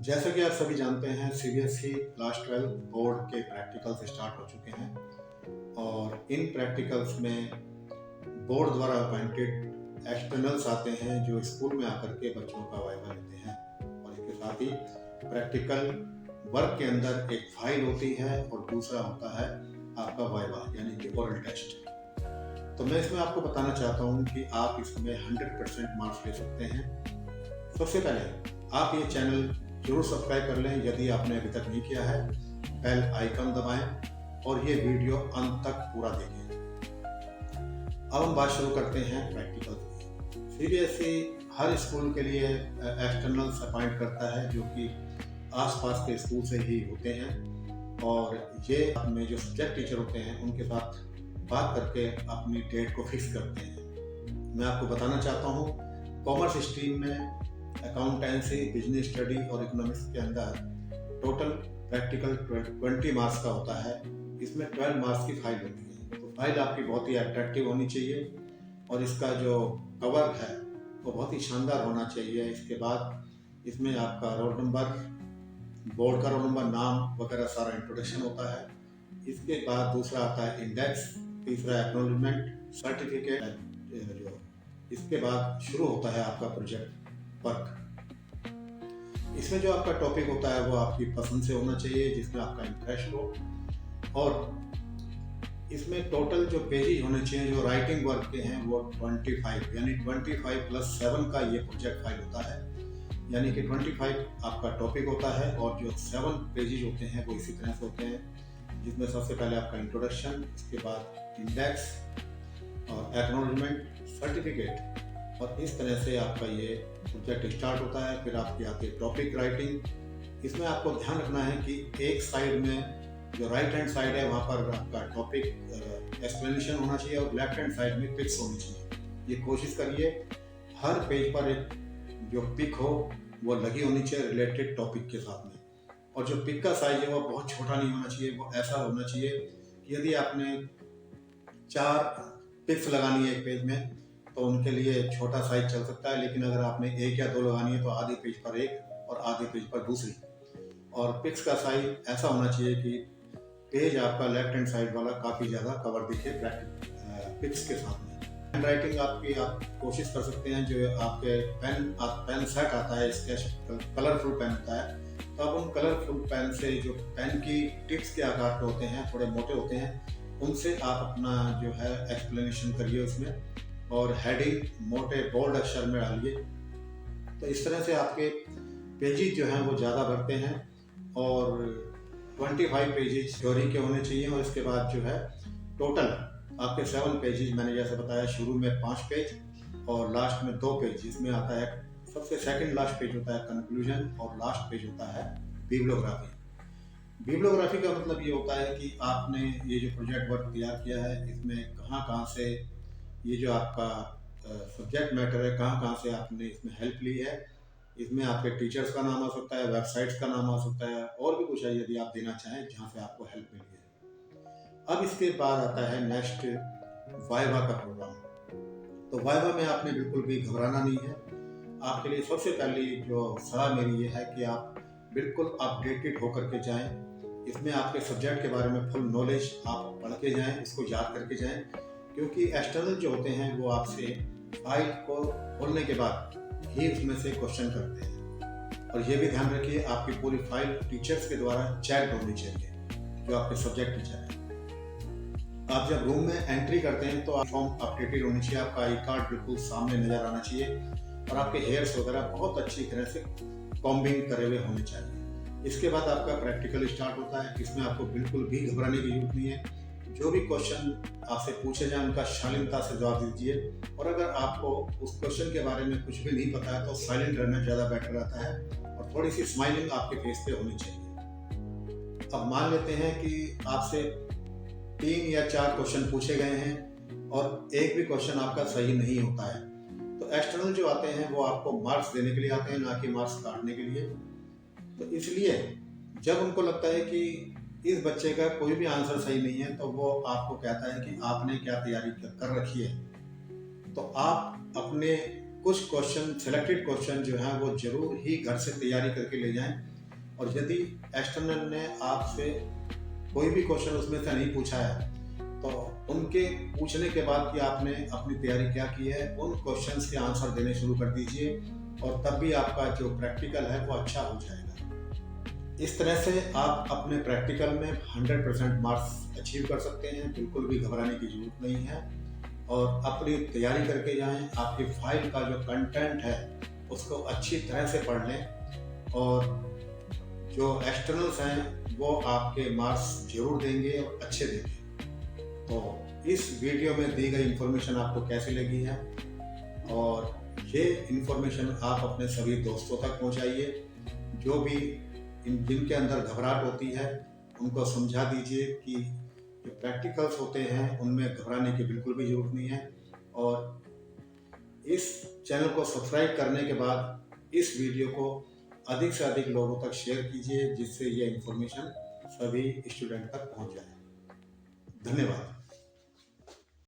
जैसा कि आप सभी जानते हैं, सीबीएसई क्लास 12 बोर्ड के प्रैक्टिकल्स स्टार्ट हो चुके हैं और इन प्रैक्टिकल्स में बोर्ड द्वारा अपॉइंटेड एक्सटर्नल्स आते हैं जो स्कूल में आकर के बच्चों का वाइवा लेते हैं। और इसके साथ ही प्रैक्टिकल वर्क के अंदर एक फाइल होती है और दूसरा होता है आपका वाइवा यानी कि ओरल टेस्ट। तो मैं इसमें आपको बताना चाहता हूँ कि आप इसमें 100% मार्क्स ले सकते हैं। सबसे पहले आप ये चैनल जरूर सब्सक्राइब कर लें यदि आपने अभी तक नहीं किया है, बेल आइकन दबाएं और ये वीडियो अंत तक पूरा देखें। अब हम बात शुरू करते हैं प्रैक्टिकल की। सीबीएसई हर स्कूल के लिए एक्सटर्नल्स अपॉइंट करता है जो कि आसपास के स्कूल से ही होते हैं और ये अपने जो सब्जेक्ट टीचर होते हैं उनके साथ बात करके अपनी डेट को फिक्स करते हैं। मैं आपको बताना चाहता हूँ, कॉमर्स स्ट्रीम में अकाउंटेंसी, बिजनेस स्टडी और इकोनॉमिक्स के अंदर टोटल प्रैक्टिकल 20 मार्क्स का होता है। इसमें 12 मार्क्स की फाइल होती है। तो फाइल आपकी बहुत ही अट्रैक्टिव होनी चाहिए और इसका जो कवर है वो बहुत ही शानदार होना चाहिए। इसके बाद इसमें आपका रोल नंबर, बोर्ड का रोल नंबर, नाम वगैरह सारा इंट्रोडक्शन होता है। इसके बाद दूसरा आता है इंडेक्स, तीसरा एक्नॉलेजमेंट, सर्टिफिकेट, इसके बाद शुरू होता है आपका प्रोजेक्ट वर्क। इसमें जो आपका टॉपिक होता है वो आपकी पसंद से होना चाहिए, जिसमें आपका इंटरेस्ट हो। और इसमें टोटल जो पेजेज होने चाहिए जो राइटिंग वर्क के हैं वो 25 यानी 25 + 7 का ये प्रोजेक्ट फाइल होता है। यानी कि 25 आपका टॉपिक होता है और जो 7 पेजेज होते हैं वो इसी तरह से होते हैं, जिसमें सबसे पहले आपका इंट्रोडक्शन, इसके बाद इंडेक्स और एक्नॉलेजमेंट, सर्टिफिकेट, और इस तरह से आपका ये प्रोजेक्ट स्टार्ट होता है। फिर आपकी आती है टॉपिक राइटिंग। इसमें आपको ध्यान रखना है कि एक साइड में जो राइट हैंड साइड है वहाँ पर आपका टॉपिक एक्सप्लेनेशन होना चाहिए और लेफ्ट हैंड साइड में पिक्स होनी चाहिए। ये कोशिश करिए हर पेज पर एक जो पिक हो वो लगी होनी चाहिए रिलेटेड टॉपिक के साथ में। और जो पिक का साइज है वो बहुत छोटा नहीं होना चाहिए, वो ऐसा होना चाहिए कि यदि आपने 4 पिक्स लगानी है एक पेज में तो उनके लिए छोटा साइज चल सकता है, लेकिन अगर आपने 1 या 2 लगानी है तो आधे पेज पर एक और आधे पेज पर दूसरी। और पिक्स का साइज ऐसा होना चाहिए कि पेज आपका लेफ्ट हैंड साइड वाला काफ़ी ज़्यादा कवर दिखे पिक्स के साथ में। हैंड राइटिंग आपकी आप कोशिश कर सकते हैं, जो आपके पेन सेट आता है, स्केच कलरफुल पेन होता है, तो आप उन कलरफुल पेन से जो पेन की टिप्स के आकार के होते हैं, थोड़े मोटे होते हैं, उनसे आप अपना जो है एक्सप्लेनेशन करिए उसमें और हेडिंग मोटे बोल्ड अक्षर में डालिए। तो इस तरह से आपके पेजेज जो हैं वो ज़्यादा बढ़ते हैं और 25 पेजेज थ्योरी के होने चाहिए। और इसके बाद जो है टोटल आपके 7 पेजेज, मैंने जैसे बताया शुरू में 5 पेज और लास्ट में 2 पेज। इसमें आता है सबसे सेकंड लास्ट पेज होता है कंक्लूजन और लास्ट पेज होता है बिब्लियोग्राफी। बिब्लियोग्राफी का मतलब ये होता है कि आपने ये जो प्रोजेक्ट वर्क तैयार किया है इसमें कहाँ से ये जो आपका सब्जेक्ट मैटर है, कहाँ से आपने इसमें हेल्प ली है। इसमें आपके टीचर्स का नाम आ सकता है, वेबसाइट्स का नाम आ सकता है और भी कुछ है यदि आप देना चाहें जहाँ से आपको हेल्प मिली है। अब इसके बाद आता है नेक्स्ट वाइवा का प्रोग्राम। तो वाइवा में आपने बिल्कुल भी घबराना नहीं है। आपके लिए सबसे पहली जो सलाह मेरी ये है कि आप बिल्कुल अपडेटेड होकर के जाएं। इसमें आपके सब्जेक्ट के बारे में फुल नॉलेज आप पढ़ के जाएं, इसको याद करके जाएं, क्योंकि एक्सटर्नल जो होते हैं वो आपसे फाइल को खोलने के बाद ही उसमें से क्वेश्चन करते हैं। और ये भी ध्यान रखिए आपकी पूरी फाइल टीचर्स के द्वारा चेक होनी चाहिए, जो आपके सब्जेक्ट टीचर हैं। आप जब रूम में एंट्री करते हैं तो फॉर्म अपडेटेड होनी चाहिए, आपका आई कार्ड बिल्कुल सामने नजर आना चाहिए और आपके हेयर्स वगैरह बहुत अच्छी तरह से कॉम्बिंग करे हुए होने चाहिए। इसके बाद आपका प्रैक्टिकल स्टार्ट होता है। इसमें आपको बिल्कुल भी घबराने की जरूरत नहीं है। जो भी क्वेश्चन आपसे पूछे जाए उनका शालीनता से जवाब दीजिए और अगर आपको उस क्वेश्चन के बारे में कुछ भी नहीं पता है तो साइलेंट रहना ज़्यादा बेटर रहता है और थोड़ी सी स्माइलिंग आपके फेस पे होनी चाहिए। अब मान लेते हैं कि आपसे 3 या 4 क्वेश्चन पूछे गए हैं और एक भी क्वेश्चन आपका सही नहीं होता है, तो एक्सटर्नल जो आते हैं वो आपको मार्क्स देने के लिए आते हैं, ना कि मार्क्स काटने के लिए। तो इसलिए जब उनको लगता है कि इस बच्चे का कोई भी आंसर सही नहीं है तो वो आपको कहता है कि आपने क्या तैयारी कर रखी है। तो आप अपने कुछ क्वेश्चन, सिलेक्टेड क्वेश्चन जो है वो जरूर ही घर से तैयारी करके ले जाएं और यदि एक्सटर्नल ने आपसे कोई भी क्वेश्चन उसमें से नहीं पूछा है तो उनके पूछने के बाद कि आपने अपनी तैयारी क्या की है, उन क्वेश्चंस के आंसर देने शुरू कर दीजिए और तब भी आपका जो प्रैक्टिकल है वो अच्छा हो जाएगा। इस तरह से आप अपने प्रैक्टिकल में 100% मार्क्स अचीव कर सकते हैं। बिल्कुल भी घबराने की जरूरत नहीं है और अपनी तैयारी करके जाएं। आपकी फाइल का जो कंटेंट है उसको अच्छी तरह से पढ़ लें और जो एक्सटर्नल्स हैं वो आपके मार्क्स जरूर देंगे और अच्छे देंगे। तो इस वीडियो में दी गई इंफॉर्मेशन आपको कैसी लगी है और ये इंफॉर्मेशन आप अपने सभी दोस्तों तक पहुंचाइए। जो भी जिनके अंदर घबराहट होती है उनको समझा दीजिए कि जो प्रैक्टिकल्स होते हैं उनमें घबराने की बिल्कुल भी जरूरत नहीं है। और इस चैनल को सब्सक्राइब करने के बाद इस वीडियो को अधिक से अधिक लोगों तक शेयर कीजिए जिससे ये इंफॉर्मेशन सभी स्टूडेंट तक पहुंच जाए। धन्यवाद।